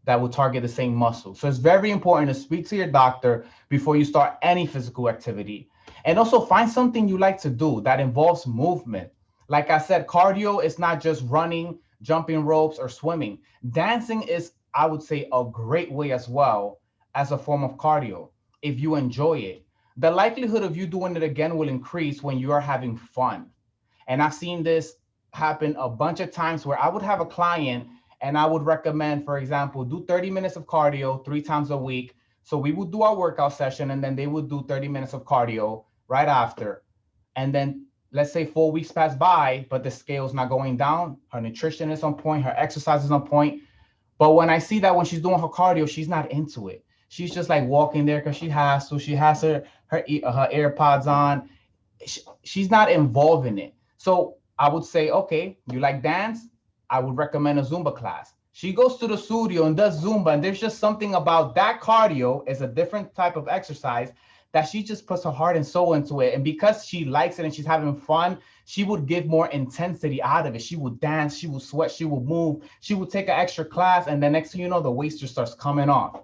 that will target the same muscle. So it's very important to speak to your doctor before you start any physical activity. And also find something you like to do that involves movement. Like I said, cardio is not just running, jumping ropes, or swimming. Dancing is, I would say, a great way as well as a form of cardio if you enjoy it. The likelihood of you doing it again will increase when you are having fun. And I've seen this happen a bunch of times where I would have a client and I would recommend, for example, do 30 minutes of cardio 3 times a week. So we would do our workout session and then they would do 30 minutes of cardio right after. And then let's say 4 weeks pass by, but the scale's not going down. Her nutrition is on point, her exercise is on point. But when I see that when she's doing her cardio, she's not into it. She's just like walking there because she has to. She has her AirPods on. She's not involved in it. So I would say, okay, you like dance? I would recommend a Zumba class. She goes to the studio and does Zumba, and there's just something about that cardio is a different type of exercise that she just puts her heart and soul into it. And because she likes it and she's having fun, she would give more intensity out of it. She would dance, she would sweat, she would move, she would take an extra class, and the next thing you know, the weight just starts coming off.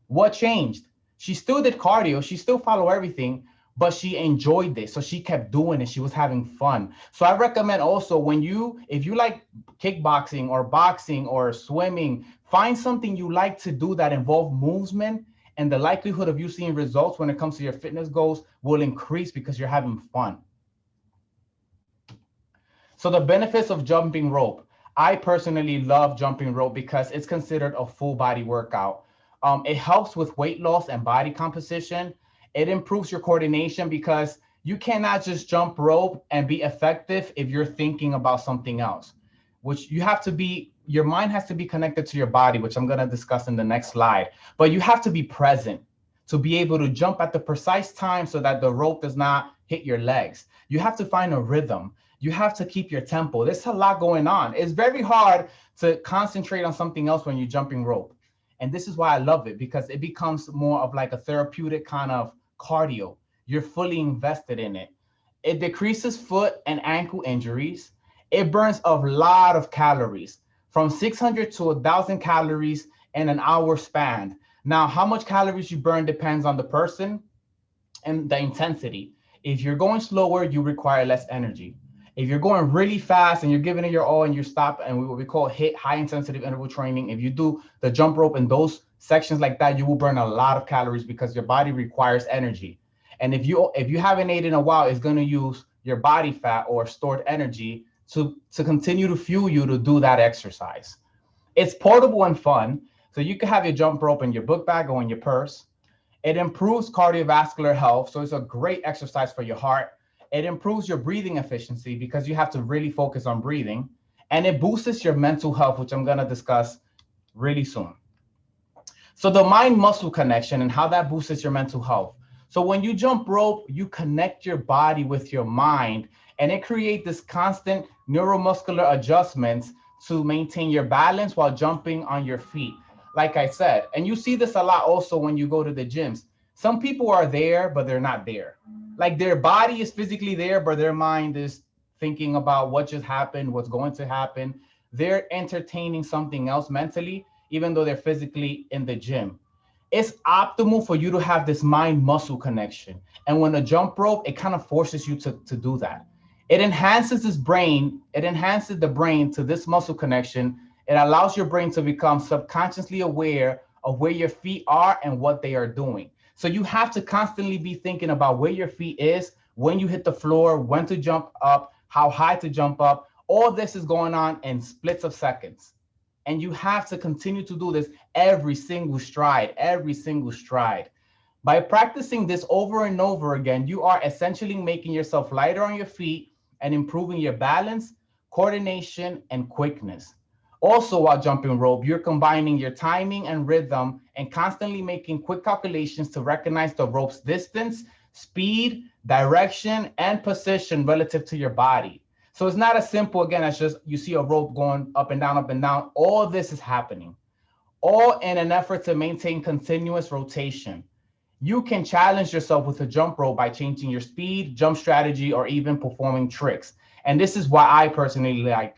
What changed? She still did cardio, she still followed everything, but she enjoyed this. So she kept doing it. She was having fun. So I recommend also if you like kickboxing or boxing or swimming, find something you like to do that involve movement, and the likelihood of you seeing results when it comes to your fitness goals will increase because you're having fun. So the benefits of jumping rope. I personally love jumping rope because it's considered a full body workout. It helps with weight loss and body composition. It improves your coordination because you cannot just jump rope and be effective if you're thinking about something else, which your mind has to be connected to your body, which I'm going to discuss in the next slide. But you have to be present to be able to jump at the precise time so that the rope does not hit your legs. You have to find a rhythm. You have to keep your tempo. There's a lot going on. It's very hard to concentrate on something else when you're jumping rope. And this is why I love it, because it becomes more of like a therapeutic kind of cardio. You're fully invested in it. It decreases foot and ankle injuries. It burns a lot of calories, from 600 to 1,000 calories in an hour span. Now, how much calories you burn depends on the person and the intensity. If you're going slower, you require less energy. If you're going really fast and you're giving it your all and you stop, and what we call HIIT, high intensity interval training, if you do the jump rope in those sections like that, you will burn a lot of calories because your body requires energy. And if you haven't ate in a while, it's going to use your body fat or stored energy to continue to fuel you to do that exercise. It's portable and fun. So you can have your jump rope in your book bag or in your purse. It improves cardiovascular health. So it's a great exercise for your heart. It improves your breathing efficiency because you have to really focus on breathing. And it boosts your mental health, which I'm going to discuss really soon. So the mind-muscle connection and how that boosts your mental health. So when you jump rope, you connect your body with your mind, and it creates this constant neuromuscular adjustments to maintain your balance while jumping on your feet. Like I said, and you see this a lot also when you go to the gyms. Some people are there, but they're not there. Like their body is physically there, but their mind is thinking about what just happened, what's going to happen. They're entertaining something else mentally, even though they're physically in the gym. It's optimal for you to have this mind-muscle connection. And when a jump rope, it kind of forces you to do that. It enhances the brain to this muscle connection. It allows your brain to become subconsciously aware of where your feet are and what they are doing. So you have to constantly be thinking about where your feet is, when you hit the floor, when to jump up, how high to jump up. All this is going on in splits of seconds. And you have to continue to do this every single stride, every single stride. By practicing this over and over again, you are essentially making yourself lighter on your feet and improving your balance, coordination, and quickness. Also, while jumping rope, you're combining your timing and rhythm and constantly making quick calculations to recognize the rope's distance, speed, direction, and position relative to your body. So it's not as simple, again, as just you see a rope going up and down, up and down. All this is happening, all in an effort to maintain continuous rotation. You can challenge yourself with a jump rope by changing your speed, jump strategy, or even performing tricks. And this is why I personally like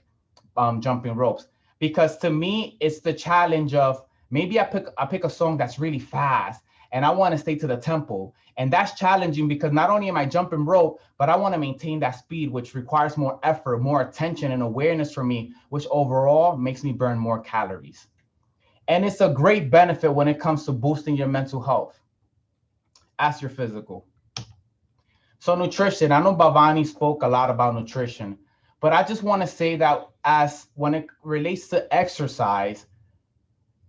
jumping ropes, because to me, it's the challenge of maybe I pick a song that's really fast and I want to stay to the tempo. And that's challenging because not only am I jumping rope, but I want to maintain that speed, which requires more effort, more attention and awareness from me, which overall makes me burn more calories. And it's a great benefit when it comes to boosting your mental health as your physical. So nutrition, I know Bhavani spoke a lot about nutrition, but I just want to say that as when it relates to exercise,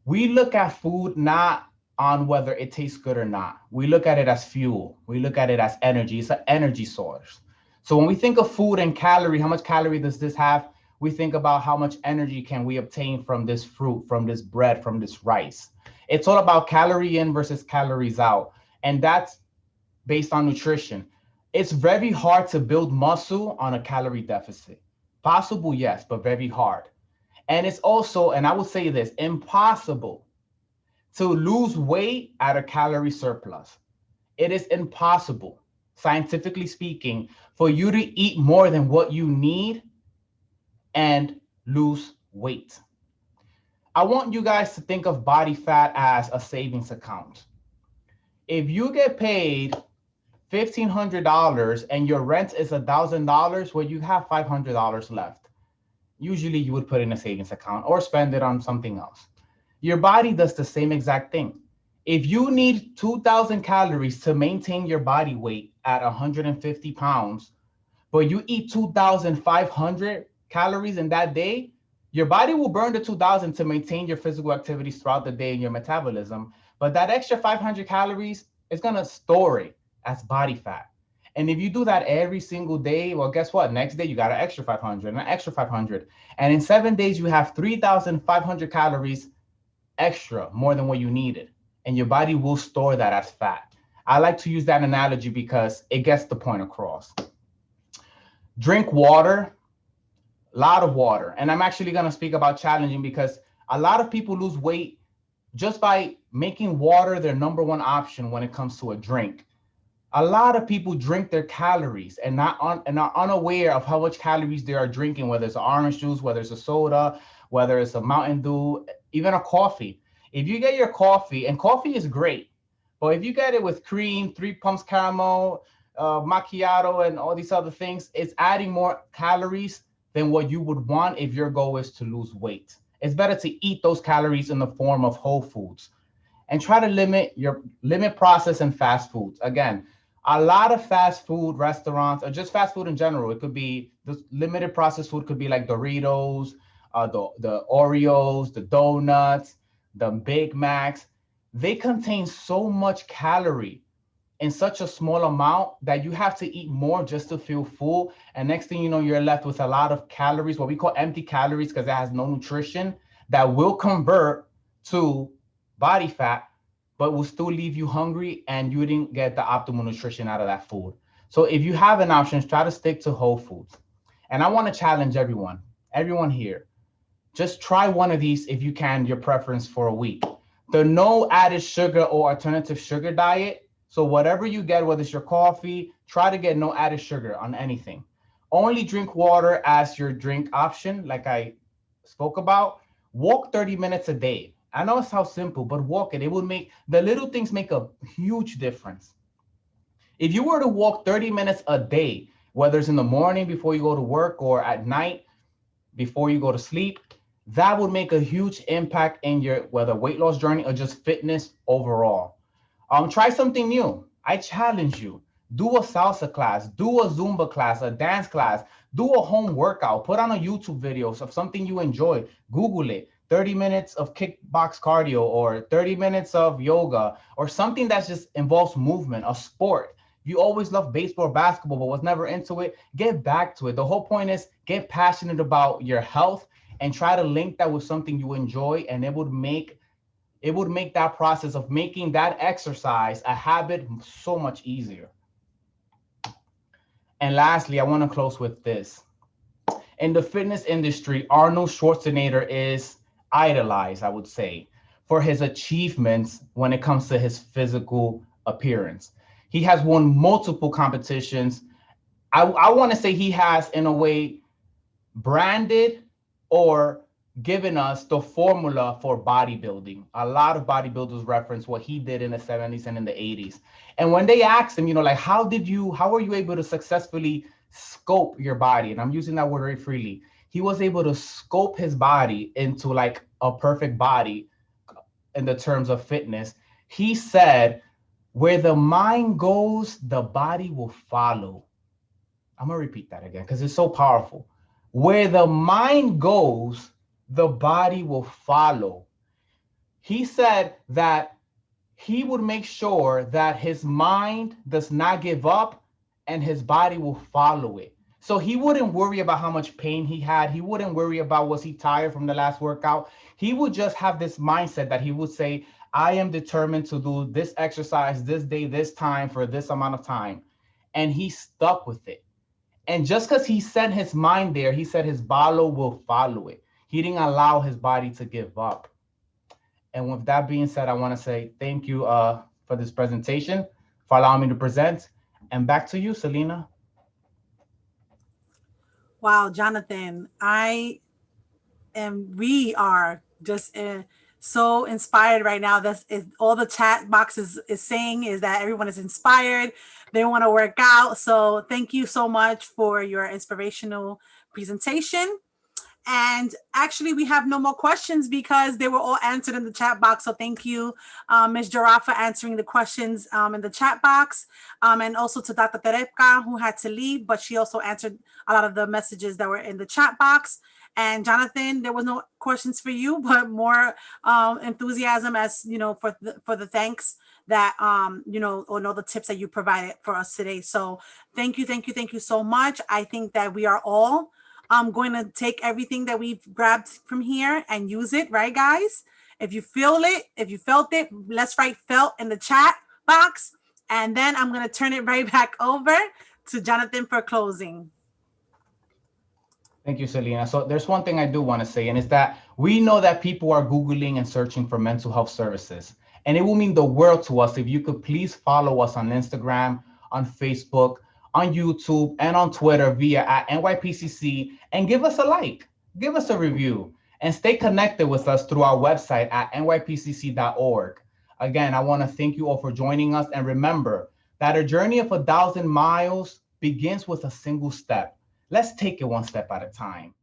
we look at food not on whether it tastes good or not. We look at it as fuel. We look at it as energy. It's an energy source. So when we think of food and calorie, how much calorie does this have? We think about how much energy can we obtain from this fruit, from this bread, from this rice. It's all about calorie in versus calories out. And that's based on nutrition. It's very hard to build muscle on a calorie deficit. Possible, yes, but very hard. And it's also, and I will say this, impossible to lose weight at a calorie surplus. It is impossible, scientifically speaking, for you to eat more than what you need and lose weight. I want you guys to think of body fat as a savings account. If you get paid $1,500 and your rent is $1,000, well, you have $500 left. Usually you would put in a savings account or spend it on something else. Your body does the same exact thing. If you need 2,000 calories to maintain your body weight at 150 pounds, but you eat 2,500 calories in that day, your body will burn the 2,000 to maintain your physical activities throughout the day and your metabolism. But that extra 500 calories is going to store it as body fat. And if you do that every single day, well, guess what? Next day, you got an extra 500 and an extra 500. And in 7 days, you have 3,500 calories extra, more than what you needed. And your body will store that as fat. I like to use that analogy because it gets the point across. Drink water, a lot of water. And I'm actually going to speak about challenging because a lot of people lose weight just by making water their number one option when it comes to a drink. A lot of people drink their calories and are unaware of how much calories they are drinking, whether it's orange juice, whether it's a soda, whether it's a Mountain Dew, even a coffee. If you get your coffee, and coffee is great, but if you get it with cream, 3 pumps caramel, macchiato, and all these other things, it's adding more calories than what you would want if your goal is to lose weight. It's better to eat those calories in the form of whole foods and try to limit processed and fast foods. Again, a lot of fast food restaurants, or just fast food in general, it could be this limited processed food, could be like Doritos, the Oreos, the donuts, the Big Macs. They contain so much calorie in such a small amount that you have to eat more just to feel full. And next thing you know, you're left with a lot of calories, what we call empty calories, because it has no nutrition, that will convert to body fat, but will still leave you hungry and you didn't get the optimal nutrition out of that food. So if you have an option, try to stick to whole foods. And I want to challenge everyone here. Just try one of these if you can, your preference for a week. The no added sugar or alternative sugar diet. So whatever you get, whether it's your coffee, try to get no added sugar on anything. Only drink water as your drink option, like I spoke about. Walk 30 minutes a day. I know it sounds simple, but walk it. It will make, the little things make a huge difference. If you were to walk 30 minutes a day, whether it's in the morning before you go to work or at night before you go to sleep, that would make a huge impact in your, whether weight loss journey or just fitness overall. Try something new. I challenge you. Do a salsa class, do a Zumba class, a dance class, do a home workout, put on a YouTube videos of something you enjoy, Google it, 30 minutes of kickbox cardio or 30 minutes of yoga or something that just involves movement, a sport. You always loved baseball or basketball, but was never into it, get back to it. The whole point is get passionate about your health and try to link that with something you enjoy, and it would make that process of making that exercise a habit so much easier. And lastly, I want to close with this. In the fitness industry, Arnold Schwarzenegger is idolized, I would say, for his achievements when it comes to his physical appearance. He has won multiple competitions. I want to say he has, in a way, branded or given us the formula for bodybuilding. A lot of bodybuilders reference what he did in the 70s and in the 80s. And when they asked him, like, how were you able to successfully scope your body? And I'm using that word very freely. He was able to scope his body into like a perfect body in the terms of fitness. He said, where the mind goes, the body will follow. I'm gonna repeat that again because it's so powerful. Where the mind goes, the body will follow. He said that he would make sure that his mind does not give up and his body will follow it. So he wouldn't worry about how much pain he had. He wouldn't worry about was he tired from the last workout. He would just have this mindset that he would say, I am determined to do this exercise this day, this time for this amount of time. And he stuck with it. And just because he set his mind there, he said his body will follow it. He didn't allow his body to give up. And with that being said, I want to say thank you for this presentation, for allowing me to present. And back to you, Selena. Wow, Jonathan, we are just so inspired right now. That's all the chat boxes is saying is that everyone is inspired. They want to work out. So thank you so much for your inspirational presentation. And actually, we have no more questions because they were all answered in the chat box. So thank you, Ms. Jeroff, for answering the questions in the chat box. And also to Dr. Terepka, who had to leave, but she also answered a lot of the messages that were in the chat box. And Jonathan, there was no questions for you, but more enthusiasm as, for the thanks that, and all the tips that you provided for us today. So thank you so much. I think that we are all going to take everything that we've grabbed from here and use it, right, guys? If you felt it, let's write felt in the chat box. And then I'm going to turn it right back over to Jonathan for closing. Thank you, Selena. So there's one thing I do want to say, and it's that we know that people are Googling and searching for mental health services. And it will mean the world to us if you could please follow us on Instagram, on Facebook, on YouTube, and on Twitter via @NYPCC, and give us a like, give us a review, and stay connected with us through our website at nypcc.org. Again, I want to thank you all for joining us, and remember that a journey of 1,000 miles begins with a single step. Let's take it one step at a time.